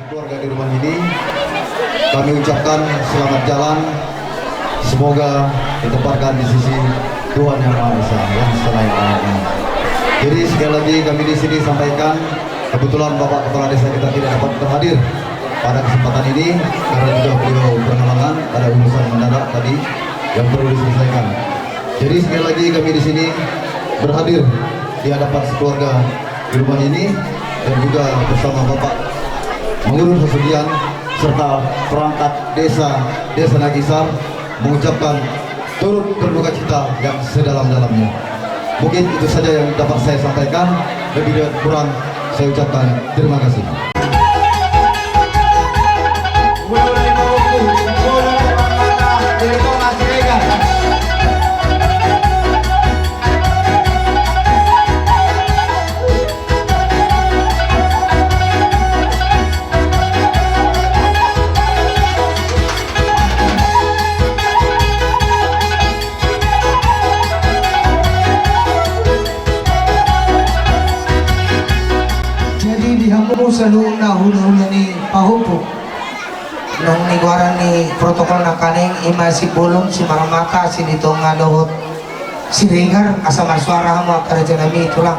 keluarga di rumah ini. Kami ucapkan selamat jalan, semoga ditempatkan di sisi Tuhan Yang Maha Esa yang selain ini. Jadi sekali lagi kami di sini sampaikan, kebetulan Bapak Kepala Desa kita tidak dapat berhadir pada kesempatan ini karena juga beliau berhalangan, ada urusan mendadak tadi yang perlu diselesaikan. Jadi sekali lagi kami di sini berhadir di hadapan sekeluarga di rumah ini dan juga bersama Bapak Mengurus Pesugihan serta perangkat desa Nagisar mengucapkan turut berduka cita yang sedalam-dalamnya. Mungkin itu saja yang dapat saya sampaikan, lebih kurang saya ucapkan terima kasih. Selalu hulu-hulu ni pahupu nung niguaran ni protokol na kaning ima si bulong si maramata si nitong lohot si Regar asama suara mo akaraja nami itu lang.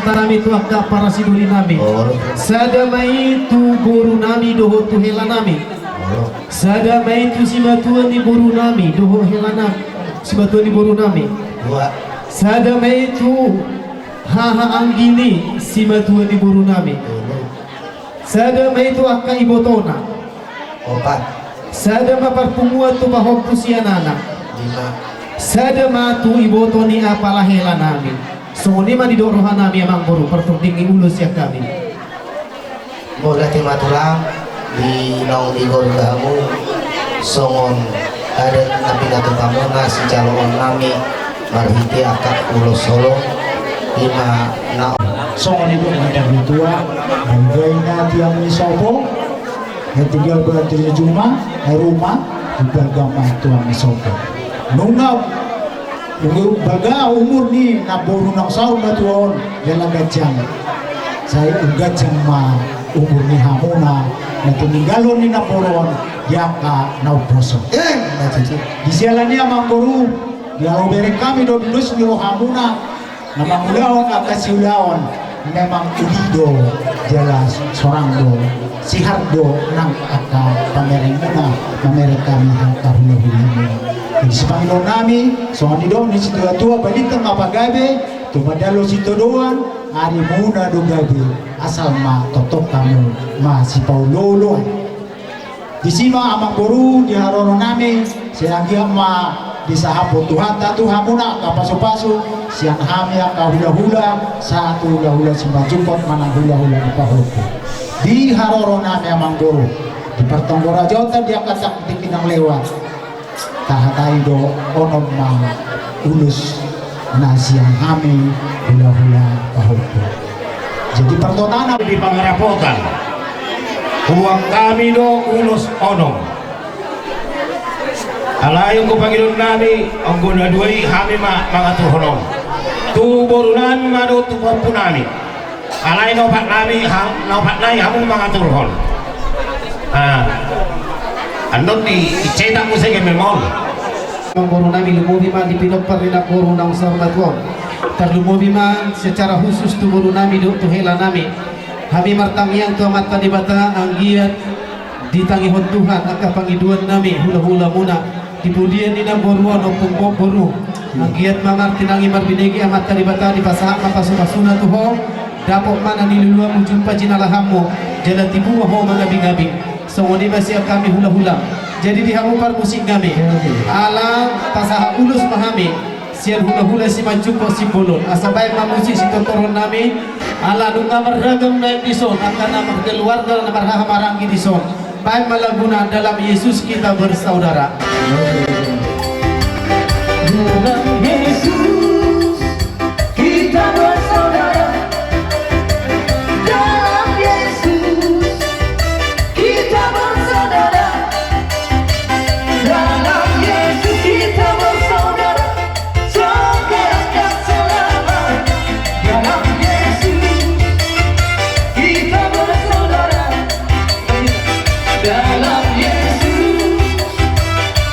Nami tu akka para siduri nami. Sadamai tu boru nami doho tu hela nami. Sadamai tu sibatuan di boru nami doho hela nami. Sibatuan di boru nami. Sadamai tu haha anggini sima tuan di buru nami. Sada mai tu akka ibotona. 4, Sada maparpumua tu bahok pusianana. 5. Sada matu ibotoni apalahela nami. So ni ma di dorohan nami amang buru pertundingi ulus ya kami. Moga timatulang di nong igor kamu songon ada napi natu kamu nasi calon nami marhiti akak ulos solo 5 na songon itu ada tua harganya tiang misopo yang tinggal berarti cuma rumah beragama tuang misopo nungau baga umur ni naboru nang saur na tuon dalam gajang saya gajang ma umur ni hamuna na tuminggalon ni naboron yaka nauposo di sialani amang boru dia berek kami do bilus ni hamuna namang ulawan akasi ulawan memang ulido jelas seorang do sihardo nang aka pamerenguna pamereng kami angka hula-hula di sepangilon nami soal di doon ni si tua balitang mapagabe tumadalo si doan ari muna do gabe asal ma totok kamu ma si Paulolo di sima amang guru di harono nami sianggia ma di sahapo Tuhan tatu hamuna kapaso-paso siang hami ka hula-hula satu hula-hula simbang jukot manang hula-hula di pahopo di haroro nami amang guru di pertonggora jota dia katak dikinang lewat tahatai do onom ma ulus na siang hami hula-hula pahopo jadi pertontonan di pangarapotan uang kami do ulus onom alayon ko Panginoon nami ang gunaduay kami mga tuhonon tuboro nami mano tupapo nami alay nopat nami nopat nai hamong mga turhon andon icetak mo sa memol Ang guru nami lumubi man di pinopar rin ang guru ng sarmatuan. Terlumubi man secara khusus tu guru nami do tuhela nami. Kami martangiang tu amat kanibata ang giat ditangihon Tuhan ang pangiduan nami hula-hula muna. Dipudian ni ng boruan o pungboru. Ang giat mangar tinangi marbinegi amat kanibata di pasahak mapasupasuna tuho. Dapok mana niluluwa mo jumpa jinalaham mo. Jalan tibu ho magabi-gabi. So ngoni masih kami hula-hula. Jadi dihamupar musik kami ala pasaha ulus mahami sian hula-hula si mancupo si bolon asabay mamusik si totoron nami ala nunga maragam na dison akan namar keluarga namar hamarangi dison baik malaguna dalam Yesus kita bersaudara dalam Yesus kita bersaudara dalam Yesus kita bersaudara dalam Yesus kita bersaudara sekarang dan selama dalam Yesus kita bersaudara dalam Yesus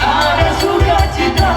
ada sukacita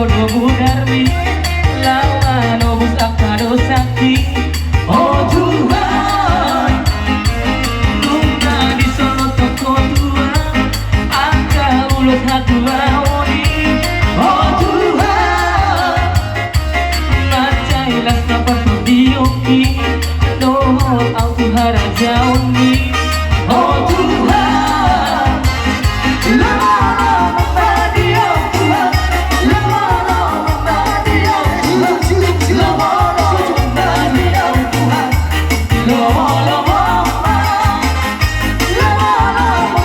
gono budarmi lawan obus akado sakti. Oh Tuhan, nungka di sono toko tua angka ulut hatu laoni. Oh Tuhan, macailah napa pembioki dohot au Tuhan jauni. Oh Tuhan, lama mabadi oh Tuhan, lama mabadi oh Tuhan, lama mabadi oh Tuhan, lama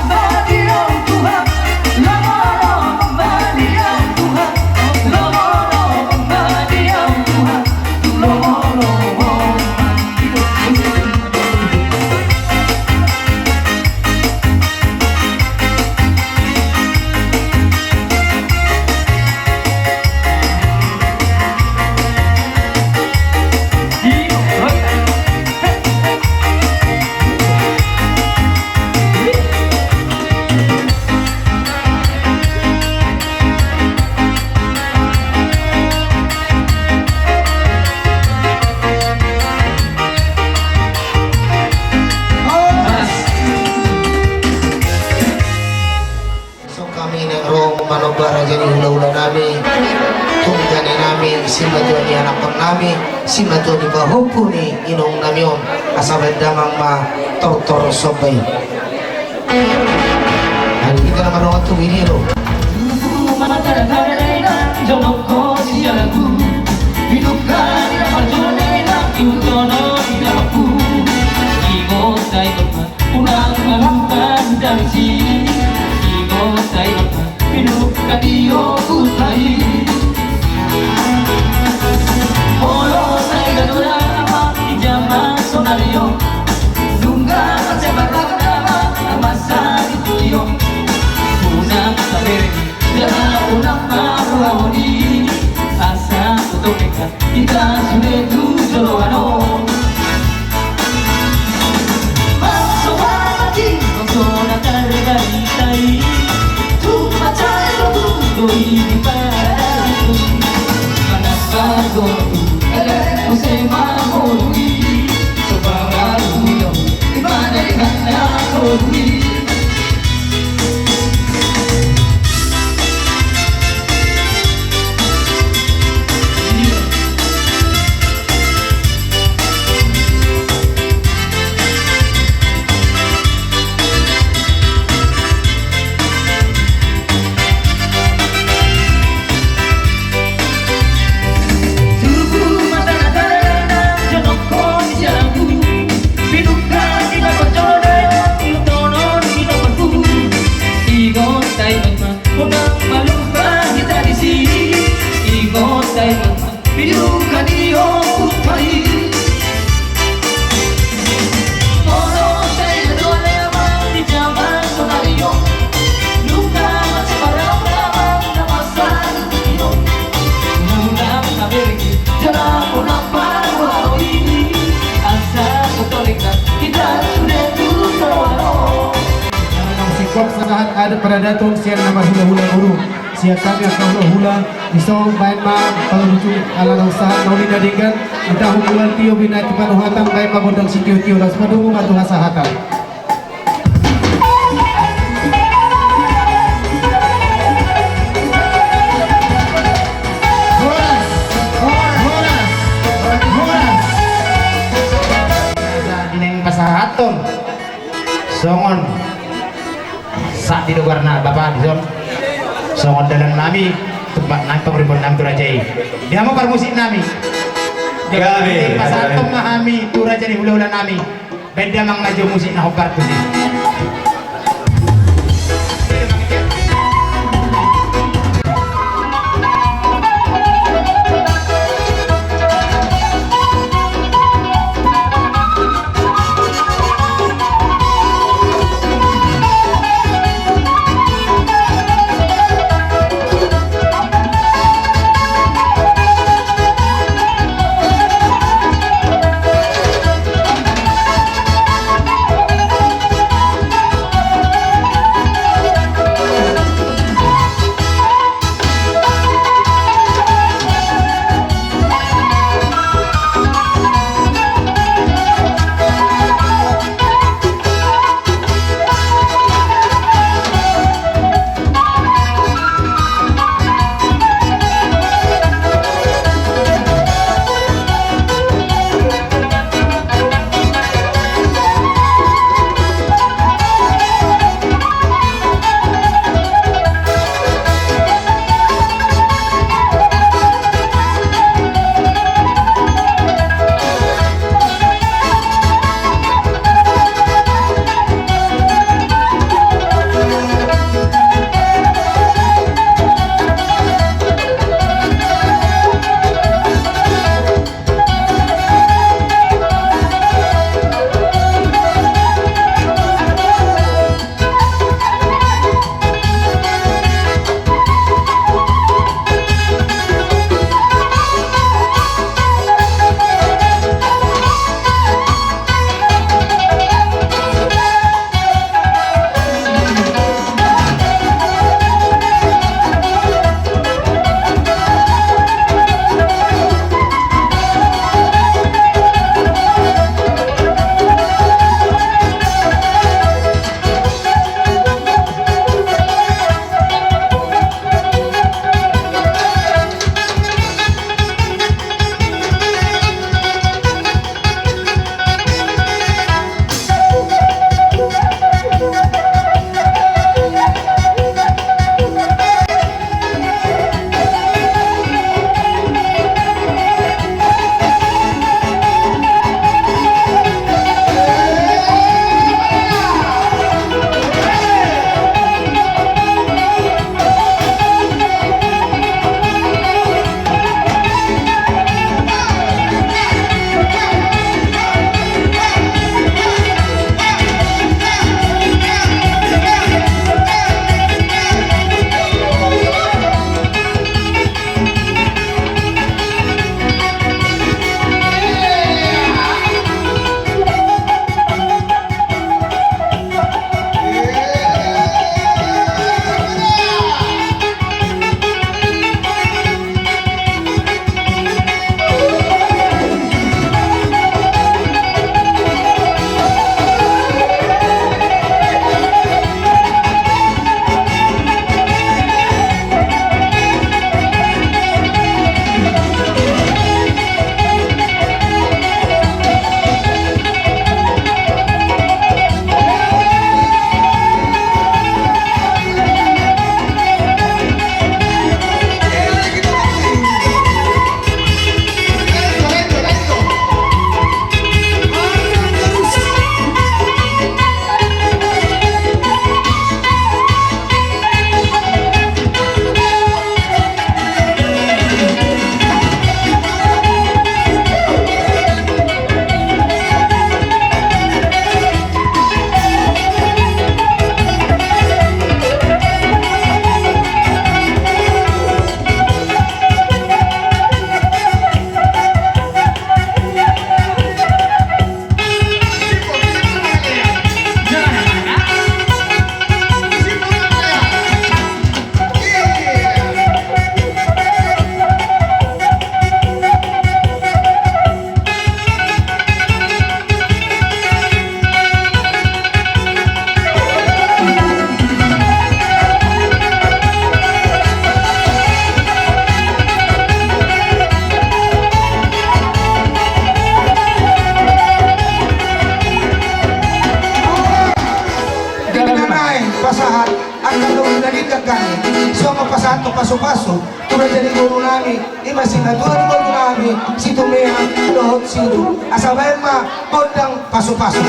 mabadi oh Tuhan, lama mabadi oh Tuhan, lama mabadi oh Tuhan, lama So kami ng rong manobara jadi hula-hula nami tungkani nami si matuan ni anak nami si matuan ni bahupo ni inong namion asabad damang ma tortor sobay. Ano kita naman rong at tuwini ro. Kita sudah tujuh ano. Masuk lagi, masuk nakar dari tai. Cuma cahaya tuh ini padaku. Panas bago, ada musim mahoni. Coba baru dong, di mana aku ni. Kok sanahan ada pada datang siang nama hula-hula guru siang kami akan hula-hula isong baik ma palucu ala usaha nauli dadikan entah hubungan tio bina tipanuhatan baik pagondang si tio-tio dan sepadungu matu hasahatan. Dineng pasahaton songon sak di luar na bapak di songon dalam nami tempat nang pemeribuan nam turajai dia mau musik nami Gabe pasahaton mahami turajai hula-hula nami beda mang maju musik na hobar kusi. ato paso-paso tulad jadi guru nami masih natuan guru nami si Tumea dohot sidu asabayan ma kodang paso-paso.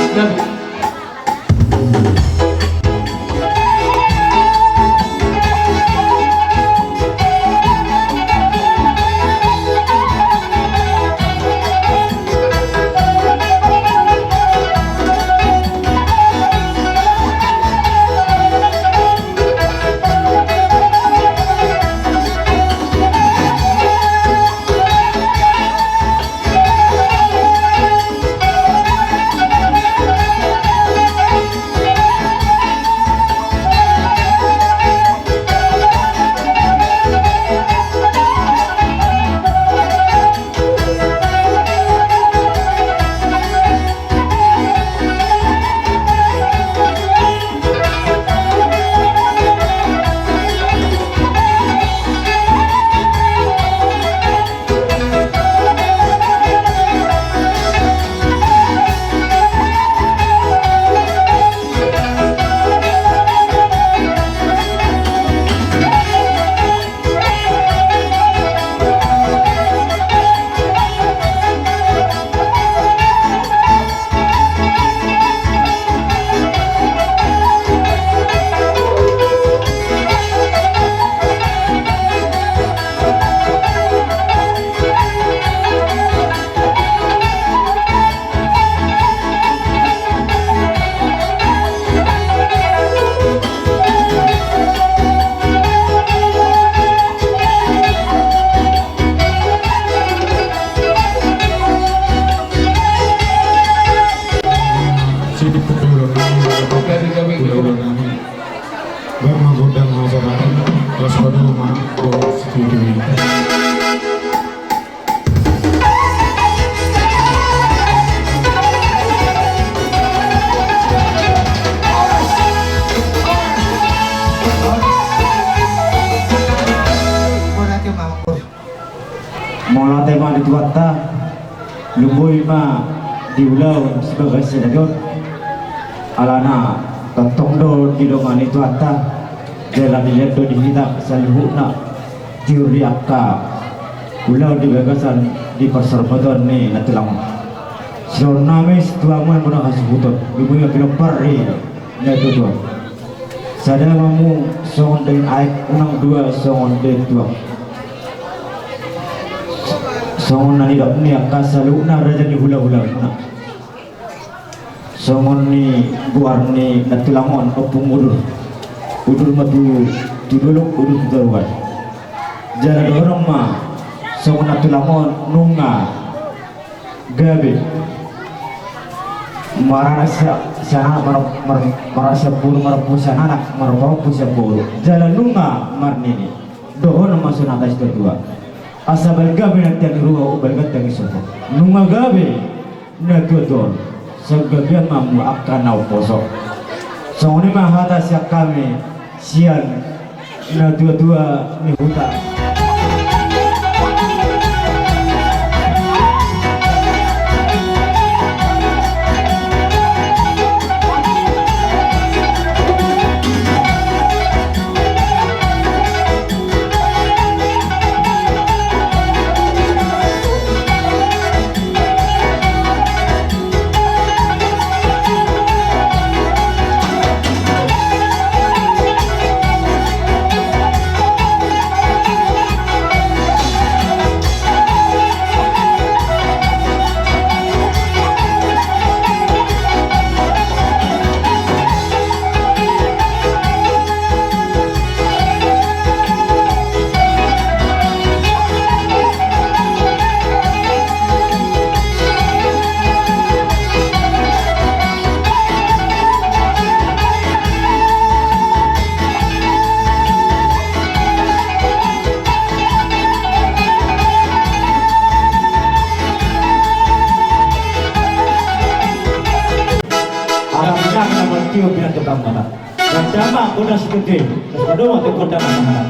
Mola tema di tuata lumboy ma diulau sebagai senador alana kantong do di dongan itu atta dalam dilihat do dihita salihuna teori akka ulau di bagasan di pasar badan ni natulang so nami situamu pun hasubuton lumboy kilo pari na itu sada mamu songon dengan aik unang dua songon dengan dua songon nani dok ni akka saluna raja ni hula-hula na songon ni buar ni natulangon opung udur matu tuduluk udur turuan jara dorong ma songon natulangon nunga gabe marasa sana marasa buru marapu sana marapu buru jala nunga marnini dohon masuk atas kedua asal gabe nanti yang ruah ubal yang isopo nunga gabe na tuton segabian mamu akan nau posok songoni mahata siak kami sian na dua ni huta Tio bilang ke mana? Dan jama udah segede, terus doang ke kota mana?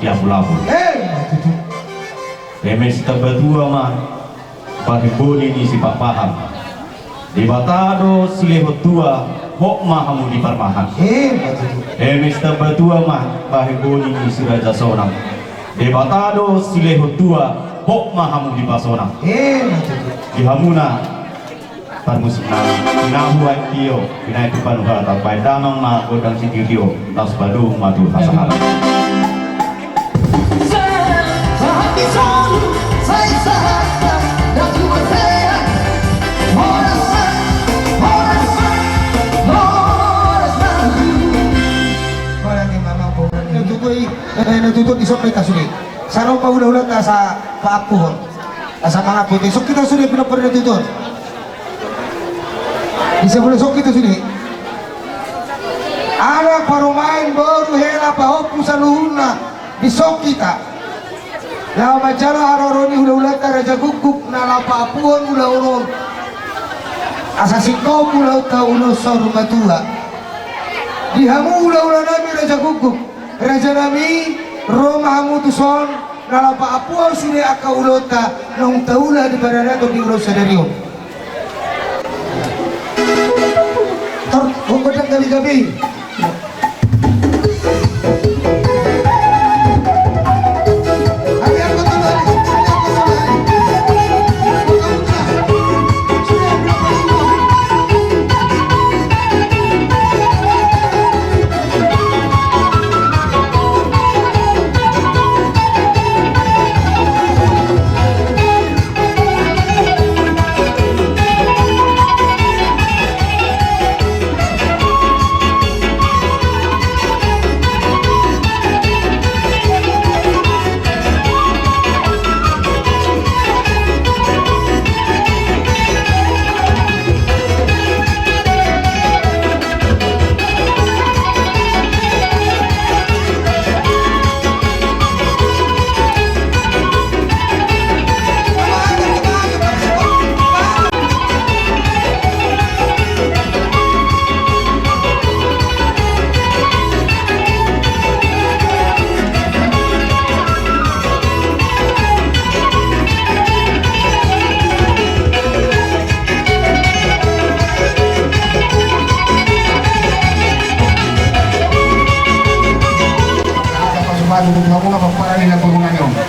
setiap labu. Emes berdua mah bahiboni ni si pak paham. Di batado silehot tua hok mahamu di parmahan. Emes berdua mah bahiboni ni si raja sonang. Di batado silehot tua hok mahamu di pasonang. Di hamuna parmusik nahu aitio pinai tupan hata pai damang ma godang sitio tas badu madu hasahala. Natutut isok kita sudah. Sarong pa ulah-ulah sa paakuhon. Asa mga puti. So kita sudah pinapar natutut. Bisa boleh sok kita sudah. Anak parumain baru hela pahopu sa luhuna. Bisok kita. Lawa macara haroroni ulah-ulah ta raja guguk na lapaapuhon ulah-ulah. Asa sikaw ulah ta ulo sa rumah tua. Dihamu ulah-ulah nami raja guguk. Raja nami Roma mutuson nalapa apuaw sini aka ulota nung taula di barada to di ulo sadario. Tor hugodang gabi-gabi. Kamu nggak apa-apa ini nak hubungannya.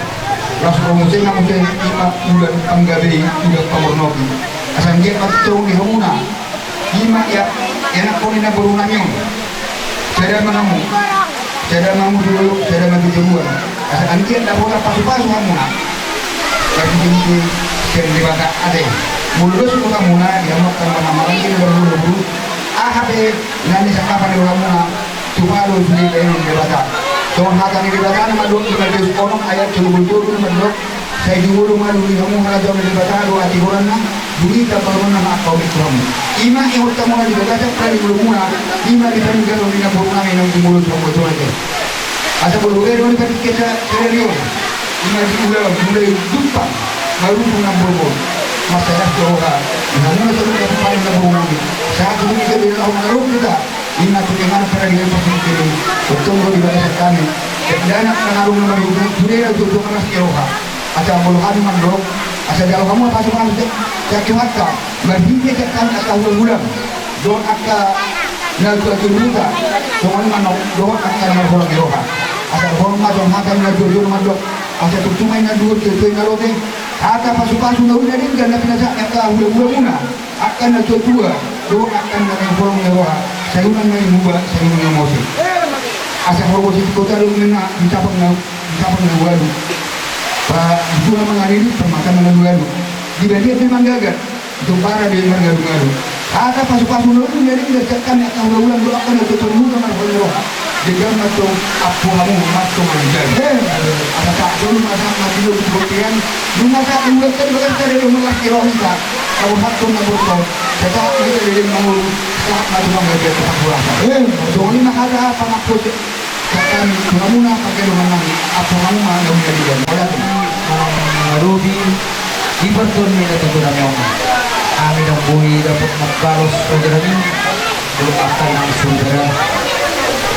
Rasul Musa nak mungkin lima bulan anggabi tidak pamornoki. Asal dia patung di hamuna. Lima ya nak kau ini nak hubungannya. Cara manamu dulu, cara maju duluan. Asal anjir tak boleh pasu-pasu hamuna. Lagi jadi sekian dibakar ada. Mulus itu hamuna dia makan mana-mana ini berburu-buru. Habe nani sakapan di hamuna. Cuma lu sendiri yang dibakar. Tuhan hati ini dibakar maduk di majlis konon ayat 77 maduk saya diulu malu di kamu raja dibakar dua hati korana budi tabaruna mak kau kamu ima yang utama di dibakar kali belumuna ima di dalam galau di nabung kami yang mulut kamu itu aja asa bulu gede ini pasti kita serius ima di ulang mulai jumpa baru menambah masalah doa namun itu kita paling nabung kami saat ini kita di dalam galau kita ina tukemana para dia pasang kiri betul di bawah kami dan anak pengaruh nomor itu sudah itu mana sekolah ada buluhan mandok asal jauh kamu apa semua itu jadi mata berhenti kan atau bulan don akka naga turuta don manok don akka naga geroha asal hormat don hata naga turuta mandok asal tutumai naga turuta ngalote hata pasu-pasu na udah din ganda pinasa akka bulan akan naga tua don akan naga geroha sayuran na imuba sayuran na mosi asa hormosi kota lu mena dicapang na walu pa itu na mengaliri permakan na walu di badia memang gagal itu para dia mengalu-ngalu ada pasu-pasu lu jadi tidak cekan ya tahu ulang lu akan itu tunggu sama hormo dengan atau apa kamu masuk mengajar ada tak dulu masa mati lu kemudian lu masa buat kan dari rumah kirohita kalau satu nabut kita dari mau saat maju mengajar tempat puasa soalnya nak ada apa nak pun akan kamu nak pakai rumah apa kamu mau menjadi boleh Ruby di pertun mina teguran yang kami dan bui dapat mengkalos saudara ini belum akan saudara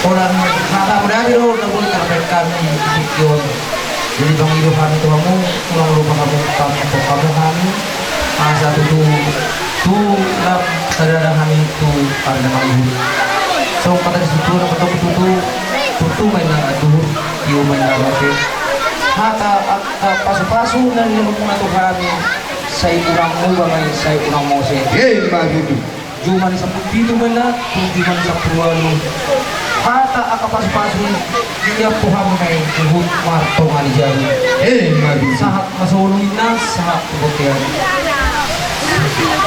orang mata berani lo udah boleh terkait kami video. Jadi panggil kami Tuhanmu, ulang lupa kamu kami untuk kamu kami. Masa itu tuh dalam sadar kami itu karena kami. So kata di situ dapat tutu main aduh, iu main aduh. Mata pasu-pasu dan yang mengatur kami. Saya kurang mau bang, saya kurang mau saya. Begitu. Cuma di sapu itu mana, cuma di sapu lalu. Mata aku pasu-pasu dia pohon main kubut marto ngali jadi. Begitu. Sahat masulungin na, sahat kebutihan.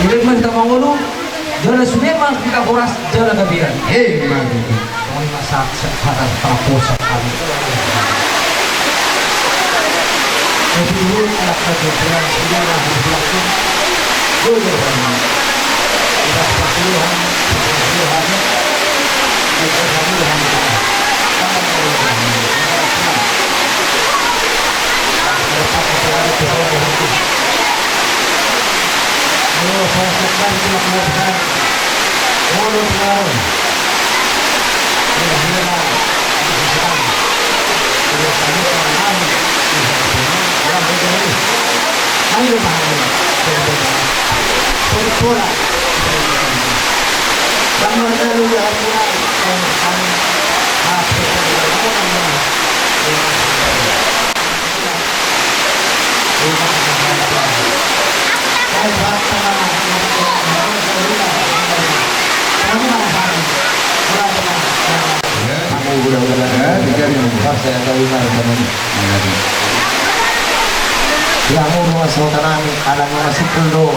Jadi kita mau ngulu, jalan sunema kita kuras jalan kebiran. Begitu. Mau masak sekarang tapos sekali. Jadi dulu anak kejujuran sudah harus lakukan. Dulu kita puluhan, saya tahu yang rumah sultan kami anak masih perlu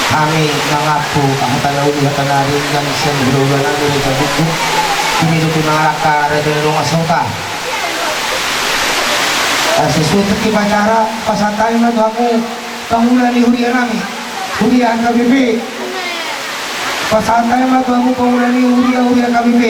kami mengaku kata udah kenalin dan sebelumnya dari buku ini itu naraka dari rumah sultan sesuatu kibacara pasantai mah kamu pengulan di hurian kami hurian KBB pasantai mah kamu pengulan di hurian KBB.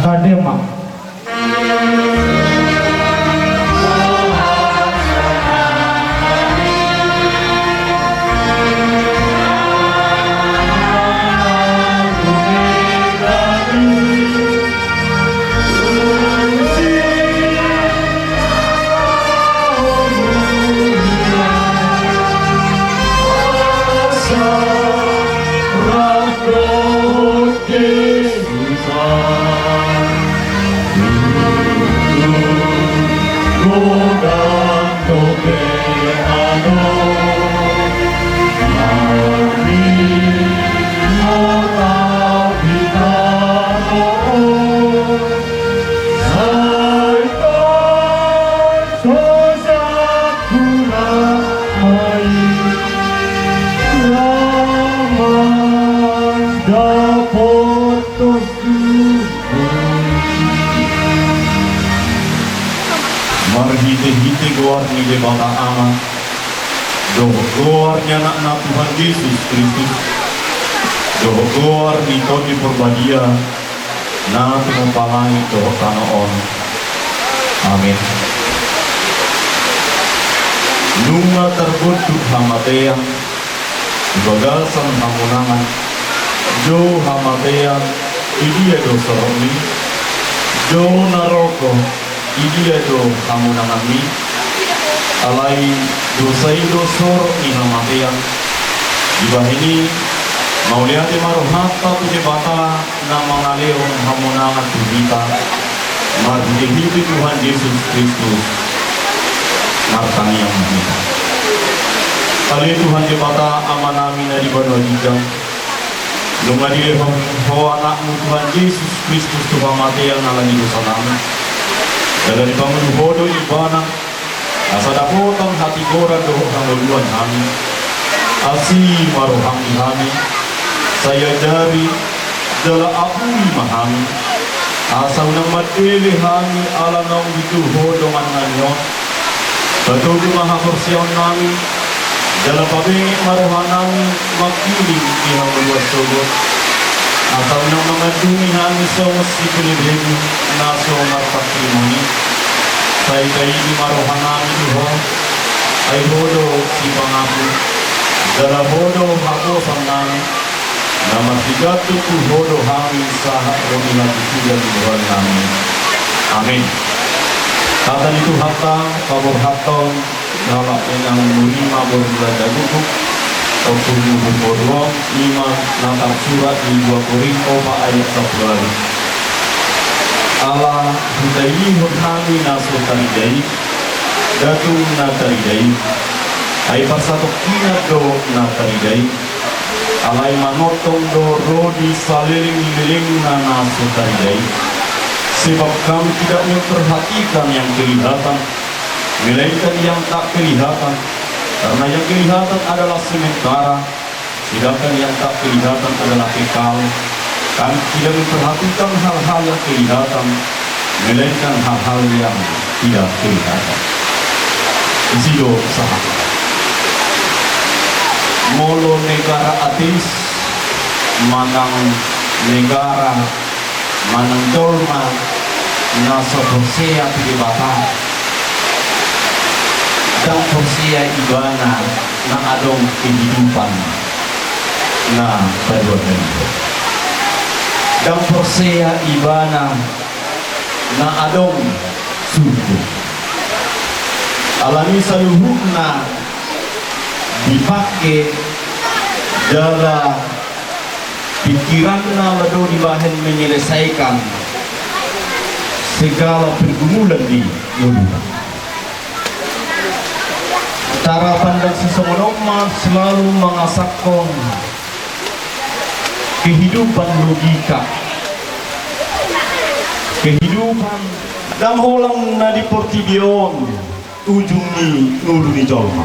Kadema marhite-hite keluar ni de bata ama doho keluarnya anak Tuhan Yesus Kristus doho keluar ni todi perbadia na tumupalai doho kanoon amin nunga terbentuk hamateang bagasan hamunangan jo hamateang ini do soroni jo naroko ini do hamunangan mi alai dosai dosor ni hamateang di bawah ini mau lihat maruhata punya bata na mangaleong hamunangan tubita marhiti Tuhan Yesus Kristus nartani yang kita Kali Tuhan di mata amanami na di bano hijau. Lumadili ho anakmu Tuhan Yesus Kristus Tuhan mati yang nalani dosa namin. Dalam dibangun bodoh ibana, asa dapotang hati koran doh hanguluan kami. Asih marohang kami, saya dari jala apui mahami. Asa unang matili kami ala nong itu bodoh mananyon. Betul maha persiawan kami. Dalam pabingi marohanang makiling ihang luas sogot. Atau nang mamadumi kami somos si pilibebu na somar patrimoni. Say kaili marohanang Tuhan ay bodo si pangapu. Dalam bodo hako sanang na masigatu ku bodo kami sa romila kisugan Tuhan kami. Amin. Kata itu hatang, kabur hatong, nalak enang mulima berbelanja guguk, ataupun guguk borong, lima natap surat di 2 Korinto ayat 10. Allah hudai hudhani naso taridai, datu nataridai, ay pasatok kinado nataridai, alay manotong do rodi saliling-liling na naso taridai. Sebab kami tidak memperhatikan yang kelihatan, melainkan yang tak kelihatan. Karena yang kelihatan adalah sementara, sedangkan yang tak kelihatan adalah kekal. Kami tidak memperhatikan hal-hal yang kelihatan, melainkan hal-hal yang tidak kelihatan. Isido sahabat. Molo negara ateis, manang negara manang dolma naso Hosea pilibata dan Hosea ibana na adong kehidupan na perbuatan dan Hosea ibana na adong suku alami saluhukna dipakai dalam pikiranna lado di bahan menyelesaikan segala pergumulan di dunia. Cara pandang seseorang selalu mengasahkan kehidupan logika, kehidupan dan holang nadi portibion ujung ni nuruni jolma.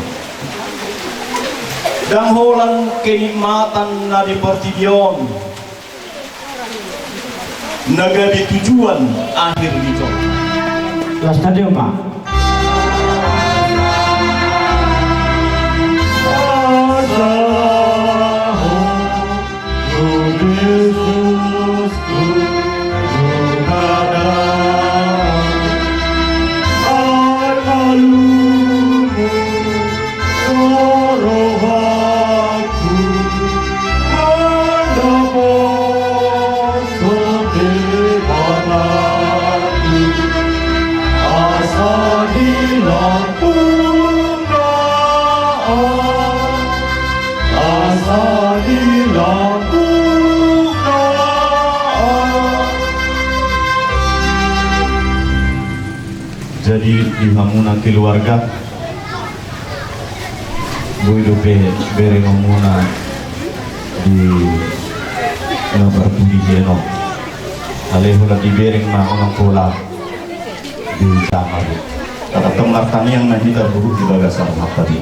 Dan holang kenikmatan na di portibion nagadi tujuan akhir itu La stadium ma. Jadi di hamunan keluarga Boy bere ngomuna di nomor pudi jeno alehola di bereng na orang pola di sama kata temartani yang nanti terburuk di bagasan tadi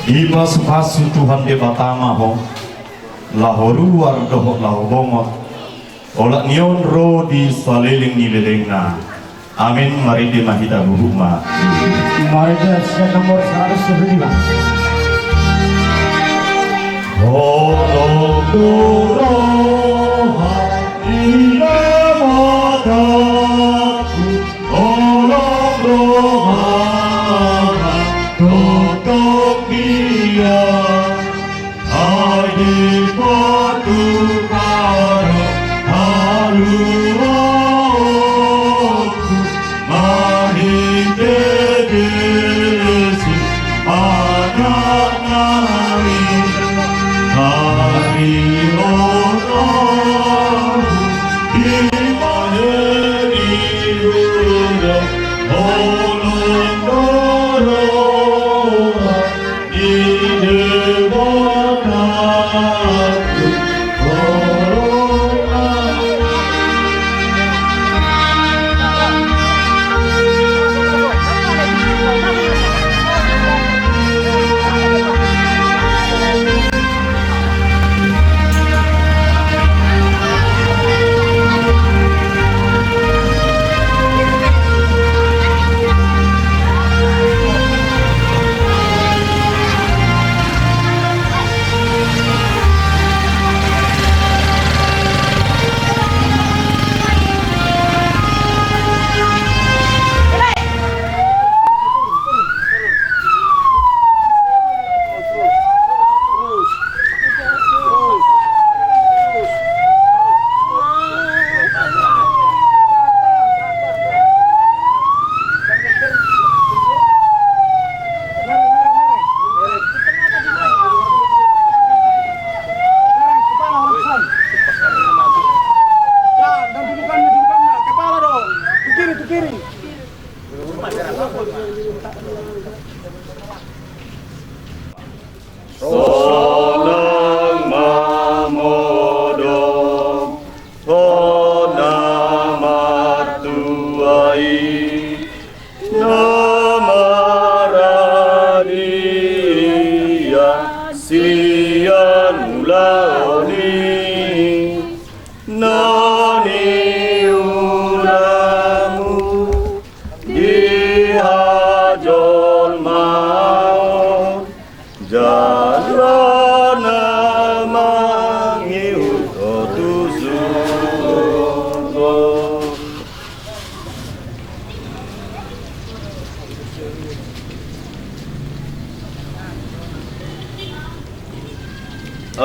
di pasu Tuhan de batama ho lahoru wardoh lahobomot olak nion ro di saliling nileleng na. Amin. Mari di mahita buhuma. Mari di nomor 115. Tolong Tuhan dia mataku, tolong Tuhan tutup dia, hai patu karo halu. Hari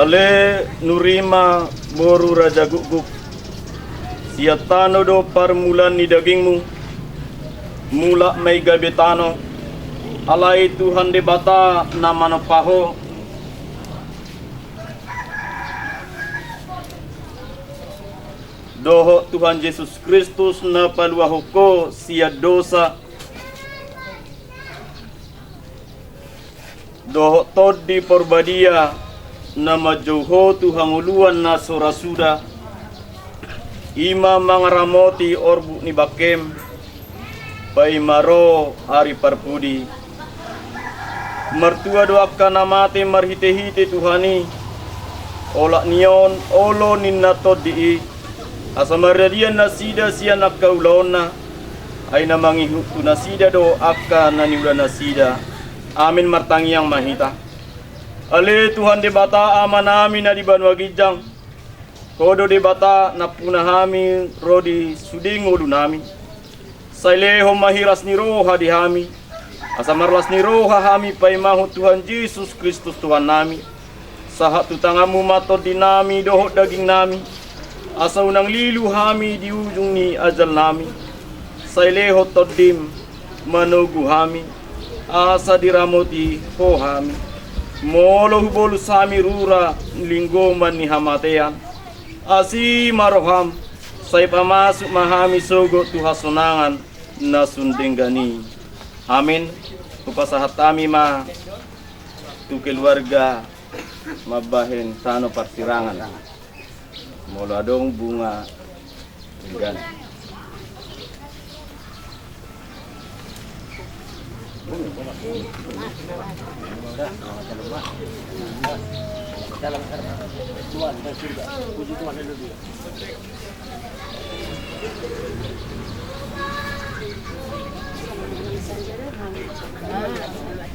Ale nurima boru raja guguk. Siatano do parmulan ni dagingmu. Mula may gabetano. Alay Tuhan de bata namano paho. Doho Tuhan Yesus Kristus na paluaho ko siya dosa. Doho tod di porbadia na majuho Tuhan uluan na surasuda. Ima mangaramoti orbu ni bakem. Paimaro ari parpudi. Mertua doakan namate marhite-hite Tuhani. Olak nion olo ninna tod di. Asamaradian nasida siya nakaulona ay namangihu tu nasida do akka naniula nasida. Amin martangi yang mahita. Ale Tuhan de bata amanami na di Banua Gijang. Kodo de bata na punahami rodi sudingo dunami. Saileho mahiras ni roha di hami. Asamarlas ni roha hami paimahu Tuhan Yesus Kristus Tuhan nami. Sahat tutangamu mator dinami doho daging nami. Asa unang lilu hami di ujung ni ajal nami. Saileho todim manugu hami. Asa diramoti ho hami. Molo hubolu sami rura linggoman ni hamatean. Asi maroham. Say pamasuk mahami sogo tuhasonangan na sundinggani. Amin. Kupasahat kami ma tu keluarga mabahin tano persirangan. Molo adong bunga gan.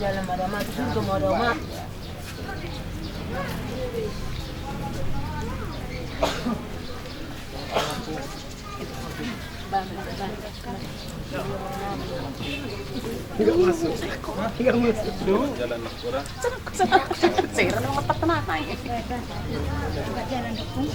Jalan madamat juga madamat. Enggak masuk. Enggak masuk. Dulu jalan Makura. Saya orang mata tenang aja. Jalan depan.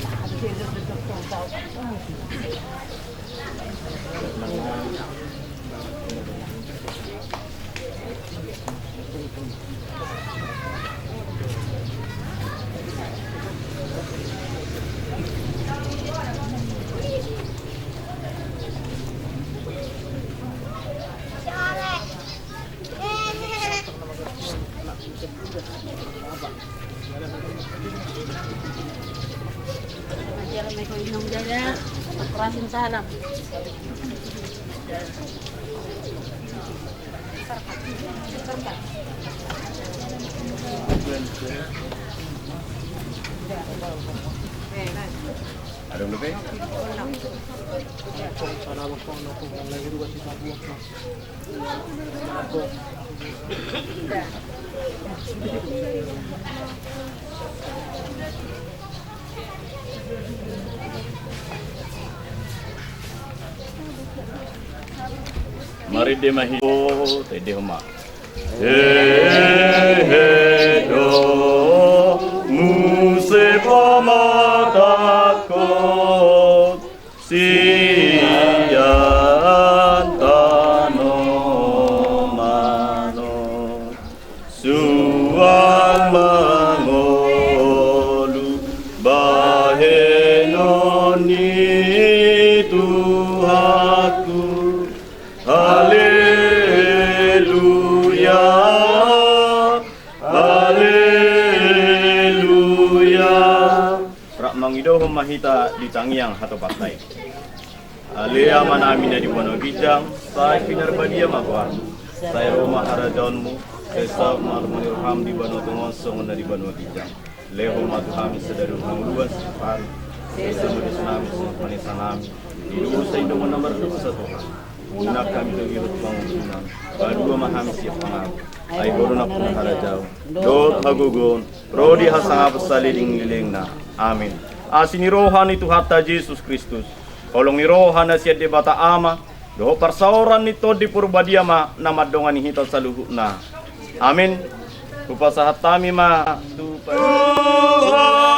Jalan may ko inom dyan. Pagkurasin sa alam. Ada lebih? Mari demahi tede homa. Do muse pamatakot siyan tano mano suang mangolu bahenoni Tuhanku. Haleluya, haleluya. Rak mangido mahita di tangiang hato patay. Alea manami na di Banua Gijang, say pinarbadia magwar. Say Roma harajonmu, kesab marmunirham di Banua Tungosong na di Banua Gijang. Leho matuhami sedarun hanguluan sifari. Sesama di sunami panisanami. Ilu sa indong nomor 21. Una kami dagirut pangusunan. Badua mahami siap pangap. Ay borona pun harajau. Dot hagugon. Rodi hasangap saliding liling na. Amin. Asini rohani tu hatta Yesus Kristus. Kolong ni rohana siya di bata ama. Doho parsauran nito di purbadiama na madongan hita sa luhut na. Amin. Kupasahat tami ma. Tuhan.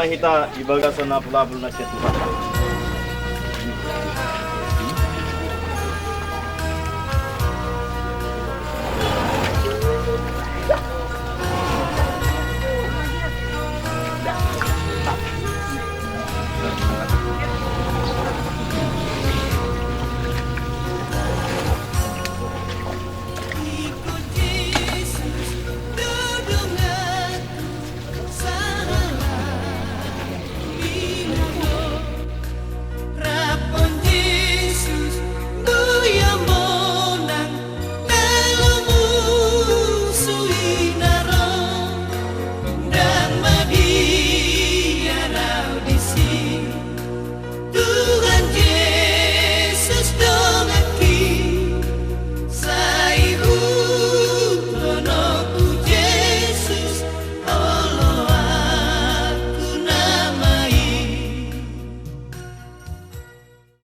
mahita ibaga sa napulabol na siya Tuhan.